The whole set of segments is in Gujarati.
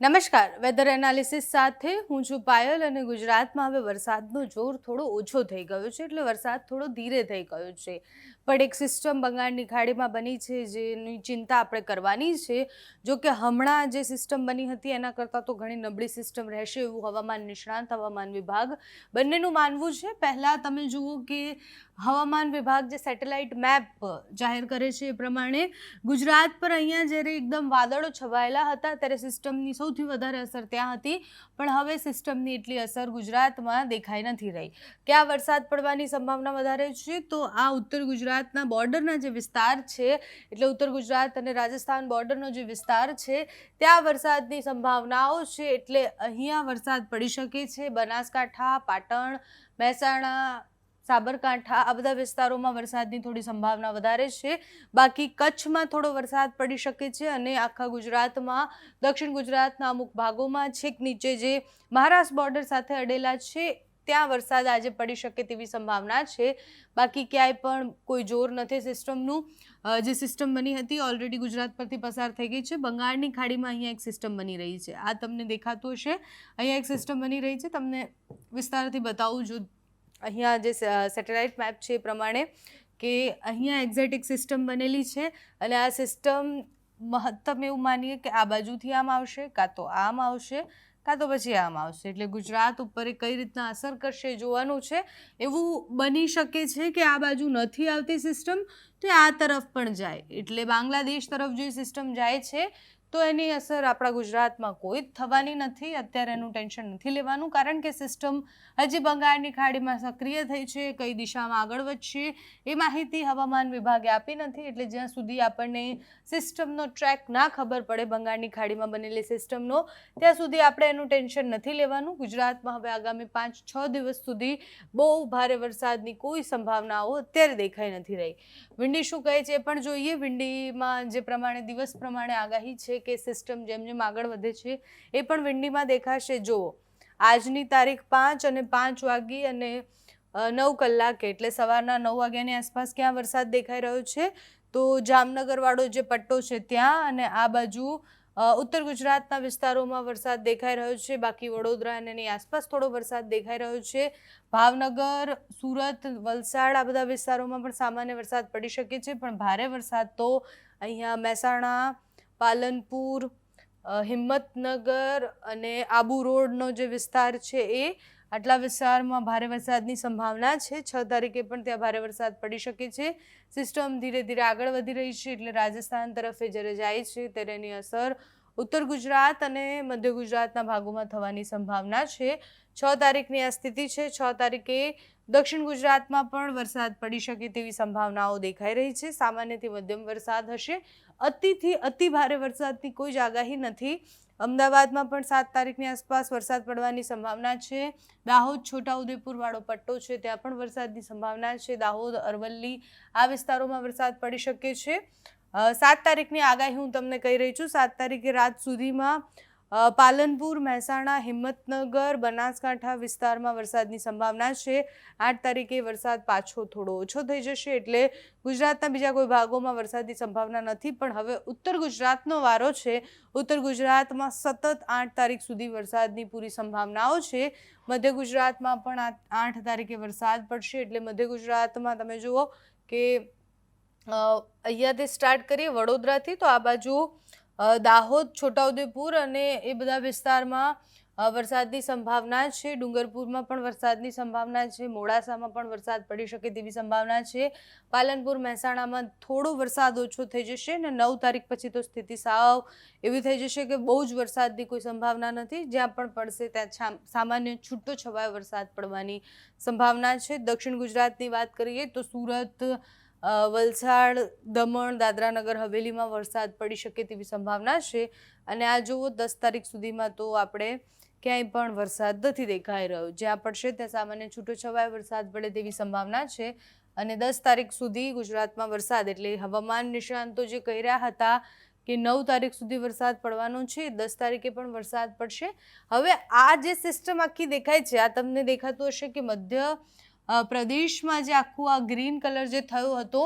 નમસ્કાર, વેધર એનાલિસિસ સાથે હું છું પાયલ અને ગુજરાતમાં હવે વરસાદનો જોર થોડો ઓછો થઈ ગયો છે, એટલે વરસાદ થોડો ધીરે થઈ ગયો છે. પણ એક સિસ્ટમ બંગાળની ખાડીમાં બની છે જેની ચિંતા આપણે કરવાની છે. જો કે હમણાં જે સિસ્ટમ બની હતી એના કરતાં તો ઘણી નબળી સિસ્ટમ રહેશે એવું હવામાન નિષ્ણાંત, હવામાન વિભાગ બંનેનું માનવું છે. પહેલાં તમે જુઓ કે હવામાન વિભાગ જે સેટેલાઇટ મેપ જાહેર કરે છે એ પ્રમાણે ગુજરાત પર અહીંયા જ્યારે એકદમ વાદળો છવાયેલા હતા ત્યારે સિસ્ટમની સૌથી વધારે અસર ત્યાં હતી, પણ હવે સિસ્ટમની એટલી અસર ગુજરાતમાં દેખાઈ નથી રહી. ક્યાં વરસાદ પડવાની સંભાવના વધારે છે? તો આ ઉત્તર ગુજરાતના બોર્ડરના જે વિસ્તાર છે, એટલે ઉત્તર ગુજરાત અને રાજસ્થાન બોર્ડરનો જે વિસ્તાર છે ત્યાં વરસાદની સંભાવનાઓ છે. એટલે અહીંયા વરસાદ પડી શકે છે. બનાસકાંઠા, પાટણ, મહેસાણા, સાબરકાંઠા આ બધા વિસ્તારોમાં વરસાદની થોડી સંભાવના વધારે છે. બાકી કચ્છમાં થોડો વરસાદ પડી શકે છે અને આખા ગુજરાતમાં, દક્ષિણ ગુજરાતના અમુક ભાગોમાં, છેક નીચે જે મહારાષ્ટ્ર બોર્ડર સાથે અડેલા છે ત્યાં વરસાદ આજે પડી શકે તેવી સંભાવના છે. બાકી ક્યાંય પણ કોઈ જોર નથી સિસ્ટમનું. જે સિસ્ટમ બની હતી ઓલરેડી ગુજરાત પરથી પસાર થઈ ગઈ છે. બંગાળની ખાડીમાં અહીંયા એક સિસ્ટમ બની રહી છે, આ તમને દેખાતું હશે. અહીંયા એક સિસ્ટમ બની રહી છે, તમને વિસ્તારથી બતાવું છું. અહીંયા જે સેટેલાઇટ મેપ છે એ પ્રમાણે કે અહીંયા એક્ઝેક્ટ એક સિસ્ટમ બનેલી છે અને આ સિસ્ટમ મહત્તમ એવું માનીએ કે આ બાજુથી આમ આવશે, કાં તો આમ આવશે, કાં તો પછી આમ આવશે. એટલે ગુજરાત ઉપર એ કઈ રીતના અસર કરશે જોવાનું છે. એવું બની શકે છે કે આ બાજુ નથી આવતી સિસ્ટમ તો આ તરફ પણ જાય, એટલે બાંગ્લાદેશ તરફ જે સિસ્ટમ જાય છે તો એની અસર આપણા ગુજરાતમાં કોઈ જ થવાની નથી. અત્યારે એનું ટેન્શન નથી લેવાનું, કારણ કે સિસ્ટમ હજી બંગાળની ખાડીમાં સક્રિય થઈ છે. કઈ દિશામાં આગળ વધશે એ માહિતી હવામાન વિભાગે આપી નથી. એટલે જ્યાં સુધી આપણને સિસ્ટમનો ટ્રેક ના ખબર પડે, બંગાળની ખાડીમાં બનેલી સિસ્ટમનો, ત્યાં સુધી આપણે એનું ટેન્શન નથી લેવાનું. ગુજરાતમાં હવે આગામી 5-6 દિવસ સુધી બહુ ભારે વરસાદની કોઈ સંભાવનાઓ અત્યારે દેખાઈ નથી રહી. વિંડી શું કહે છે એ પણ જોઈએ. વિંડીમાં જે પ્રમાણે દિવસ પ્રમાણે આગાહી છે કે સિસ્ટમ જેમ જેમ આગળ વધે છે એ પણ વિંડીમાં દેખાશે. જુઓ, આજની તારીખ 5 અને 5 વાગી અને 9 કલાકે, એટલે સવારના 9 વાગ્યાની આસપાસ ક્યાં વરસાદ દેખાઈ રહ્યો છે? તો જામનગરવાળો જે પટ્ટો છે ત્યાં, અને આ બાજુ ઉત્તર ગુજરાતના વિસ્તારોમાં વરસાદ દેખાઈ રહ્યો છે. બાકી વડોદરા અને એની આસપાસ થોડો વરસાદ દેખાઈ રહ્યો છે. ભાવનગર, સુરત, વલસાડ આ બધા વિસ્તારોમાં પણ સામાન્ય વરસાદ પડી શકે છે, પણ ભારે વરસાદ તો અહીંયા મહેસાણા, પાલનપુર, હિંમતનગર અને આબુ રોડનો જે વિસ્તાર છે એ આટલા વિસ્તારમાં ભારે વરસાદની સંભાવના છે. 6 તારીખે પણ ત્યાં ભારે વરસાદ પડી શકે છે. સિસ્ટમ ધીરે ધીરે આગળ વધી રહી છે, એટલે રાજસ્થાન તરફે જ્યારે જાય છે ત્યારે એની અસર ઉત્તર ગુજરાત અને મધ્ય ગુજરાતના ભાગોમાં થવાની સંભાવના છે. 6 તારીખની આ સ્થિતિ છે. 6 તારીખે દક્ષિણ ગુજરાતમાં પણ વરસાદ પડી શકે તેવી સંભાવનાઓ દેખાઈ રહી છે. સામાન્યથી મધ્યમ વરસાદ હશે. અતિથી અતિ ભારે વરસાદની કોઈ જ આગાહી નથી. અમદાવાદમાં પણ 7 તારીખની આસપાસ વરસાદ પડવાની સંભાવના છે. દાહોદ, છોટાઉદેપુર વાળો પટ્ટો છે ત્યાં પણ વરસાદની સંભાવના છે. દાહોદ, અરવલ્લી આ વિસ્તારોમાં વરસાદ પડી શકે છે. 7 તારીખની આગાહી હું તમને કહી રહી છું. 7 તારીખે રાત સુધીમાં પાલનપુર, મહેસાણા, હિંમતનગર, બનાસકાંઠા વિસ્તારમાં વરસાદની સંભાવના છે. 8 તારીખે વરસાદ પાછો થોડો ઓછો થઈ જશે, એટલે ગુજરાતના બીજા કોઈ ભાગોમાં વરસાદની સંભાવના નથી. પણ હવે ઉત્તર ગુજરાતનો વારો છે. ઉત્તર ગુજરાતમાં સતત 8 તારીખ સુધી વરસાદની પૂરી સંભાવનાઓ છે. મધ્ય ગુજરાતમાં પણ 8 તારીખે વરસાદ પડશે. એટલે મધ્ય ગુજરાતમાં તમે જુઓ કે અહીંયાથી સ્ટાર્ટ કરીએ વડોદરાથી, તો આ બાજુ દાહોદ, છોટાઉદેપુર અને એ બધા વિસ્તારમાં વરસાદની સંભાવના છે. ડુંગરપુરમાં પણ વરસાદની સંભાવના છે. મોડાસામાં પણ વરસાદ પડી શકે તેવી સંભાવના છે. પાલનપુર, મહેસાણામાં થોડો વરસાદ ઓછો થઈ જશે અને 9 તારીખ પછી તો સ્થિતિ સાવ એવી થઈ જશે કે બહુ જ વરસાદની કોઈ સંભાવના નથી. જ્યાં પણ પડશે ત્યાં સામાન્ય છૂટો છવાયો વરસાદ પડવાની સંભાવના છે. દક્ષિણ ગુજરાતની વાત કરીએ તો સુરત, વલસાડ, દમણ, દાદરા નગર હવેલીમાં વરસાદ પડી શકે તેવી સંભાવના છે. અને આ જુઓ 10 તારીખ સુધીમાં તો આપણે ક્યાંય પણ વરસાદ નથી દેખાઈ રહ્યો. જ્યાં પડશે ત્યાં સામાન્ય છૂટોછવાયો વરસાદ પડે તેવી સંભાવના છે. અને 10 તારીખ સુધી ગુજરાતમાં વરસાદ, એટલે હવામાન નિષ્ણાંતો જે કહી રહ્યા હતા કે 9 તારીખ સુધી વરસાદ પડવાનો છે, 10 તારીખે પણ વરસાદ પડશે. હવે આ જે સિસ્ટમ આખી દેખાય છે, આ તમને દેખાતું હશે કે મધ્ય પ્રદેશમાં જે આખું આ ગ્રીન કલર જે થયો હતો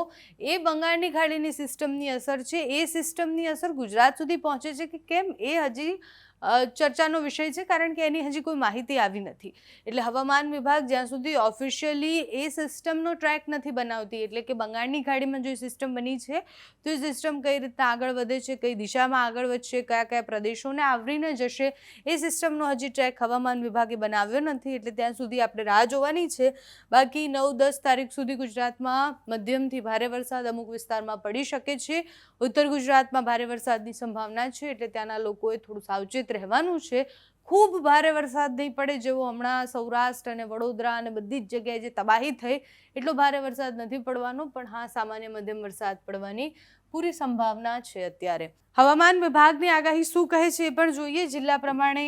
એ બંગાળની ખાડીની સિસ્ટમની અસર છે. એ સિસ્ટમની અસર ગુજરાત સુધી પહોંચે છે કે કેમ એ હજી ચર્ચાનો વિષય છે, કારણ કે એની હજી કોઈ માહિતી આવી નથી. એટલે હવામાન વિભાગ જ્યાં સુધી ઓફિશિયલી એ સિસ્ટમનો ટ્રેક નથી બનાવતી, એટલે કે બંગાળની ખાડીમાં જો સિસ્ટમ બની છે તો એ સિસ્ટમ કઈ રીતના આગળ વધે છે, કઈ દિશામાં આગળ વધશે, કયા કયા પ્રદેશોને આવરીને જશે, એ સિસ્ટમનો હજી ટ્રેક હવામાન વિભાગે બનાવ્યો નથી. એટલે ત્યાં સુધી આપણે રાહ જોવાની છે. બાકી 9-10 તારીખ સુધી ગુજરાતમાં મધ્યમથી ભારે વરસાદ અમુક વિસ્તારમાં પડી શકે છે. ઉત્તર ગુજરાતમાં ભારે વરસાદની સંભાવના છે, એટલે ત્યાંના લોકોએ થોડું સાવચેત રહેવાનું છે. ખૂબ ભારે વરસાદ નહીં પડે જેવો હમણાં સૌરાષ્ટ્ર અને વડોદરા અને બધી જ જગ્યાએ જે તબાહી થઈ એટલો ભારે વરસાદ નથી પડવાનો, પણ હા સામાન્ય મધ્યમ વરસાદ પડવાની પૂરી સંભાવના છે. અત્યારે હવામાન વિભાગની આગાહી શું કહે છે એ પણ જોઈએ. જિલ્લા પ્રમાણે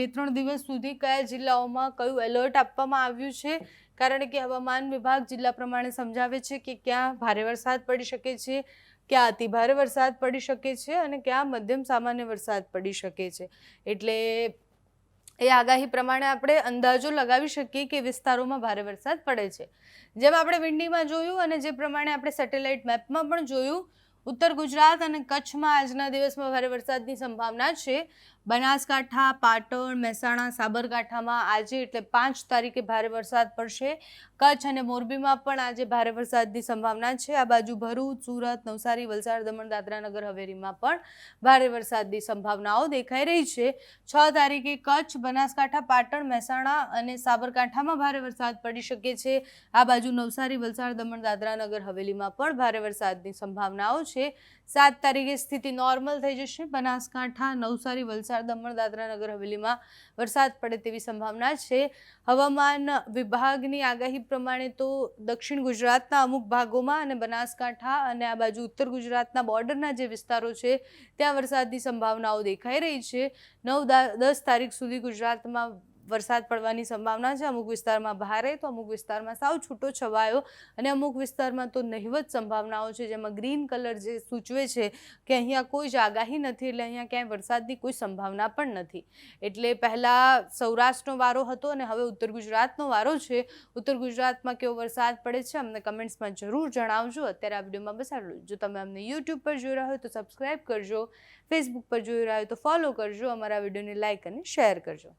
2-3 દિવસ સુધી કયા જિલ્લાઓમાં કયું એલર્ટ આપવામાં આવ્યું છે, કારણ કે હવામાન વિભાગ જિલ્લા પ્રમાણે સમજાવે છે કે ક્યાં ભારે વરસાદ પડી શકે છે, ક્યાં અતિ ભારે વરસાદ પડી શકે છે અને ક્યાં મધ્યમ સામાન્ય વરસાદ પડી શકે છે. એટલે એ આગાહી પ્રમાણે આપણે અંદાજો લગાવી શકીએ કે વિસ્તારોમાં ભારે વરસાદ પડે છે. જેમ આપણે વિંડીમાં જોયું અને જે પ્રમાણે આપણે સેટેલાઇટ મેપમાં પણ જોયું, ઉત્તર ગુજરાત અને કચ્છમાં આજના દિવસમાં ભારે વરસાદની સંભાવના છે. બનાસકાંઠા, પાટણ, મહેસાણા, સાબરકાંઠામાં આજે એટલે 5 તારીખે ભારે વરસાદ પડશે. કચ્છ અને મોરબીમાં પણ આજે ભારે વરસાદની સંભાવના છે. આ બાજુ ભરૂચ, સુરત, નવસારી, વલસાડ, દમણ, દાદરા નગર હવેલીમાં પણ ભારે વરસાદની સંભાવનાઓ દેખાઈ રહી છે. 6 તારીખે કચ્છ, બનાસકાંઠા, પાટણ, મહેસાણા અને સાબરકાંઠામાં ભારે વરસાદ પડી શકે છે. આ બાજુ નવસારી, વલસાડ, દમણ, દાદરા નગર હવેલીમાં પણ ભારે વરસાદની સંભાવનાઓ છે. 7 તારીખે સ્થિતિ નોર્મલ થઈ જશે. બનાસકાંઠા, નવસારી, વલસાડ, દમણ, દાદરા નગર હવેલીમાં વરસાદ પડે તેવી સંભાવના છે. હવામાન વિભાગની આગાહી પ્રમાણે તો દક્ષિણ ગુજરાતના અમુક ભાગોમાં અને બનાસકાંઠા અને આ બાજુ ઉત્તર ગુજરાતના બોર્ડરના જે વિસ્તારો છે ત્યાં વરસાદની સંભાવનાઓ દેખાઈ રહી છે. 9-10 તારીખ સુધી ગુજરાતમાં વરસાદ પડવાની સંભાવના છે. અમુક વિસ્તારમાં ભારે તો અમુક વિસ્તારમાં સાવ છૂટો છવાયો અને અમુક વિસ્તારમાં તો નહિવત સંભાવનાઓ છે, જેમાં ગ્રીન કલર જે સૂચવે છે કે અહીંયા કોઈ જ આગાહી નથી, એટલે અહીંયા ક્યાંય વરસાદની કોઈ સંભાવના પણ નથી. એટલે પહેલાં સૌરાષ્ટ્રનો વારો હતો અને હવે ઉત્તર ગુજરાતનો વારો છે. ઉત્તર ગુજરાતમાં કેવો વરસાદ પડે છે અમને કમેન્ટ્સમાં જરૂર જણાવજો. અત્યારે આ વિડીયોમાં બસ આટલું. જો તમે અમને યુટ્યુબ પર જોઈ રહ્યા હોય તો સબસ્ક્રાઈબ કરજો, ફેસબુક પર જોઈ રહ્યા હોય તો ફોલો કરજો, અમારા વિડીયોને લાઇક અને શેર કરજો.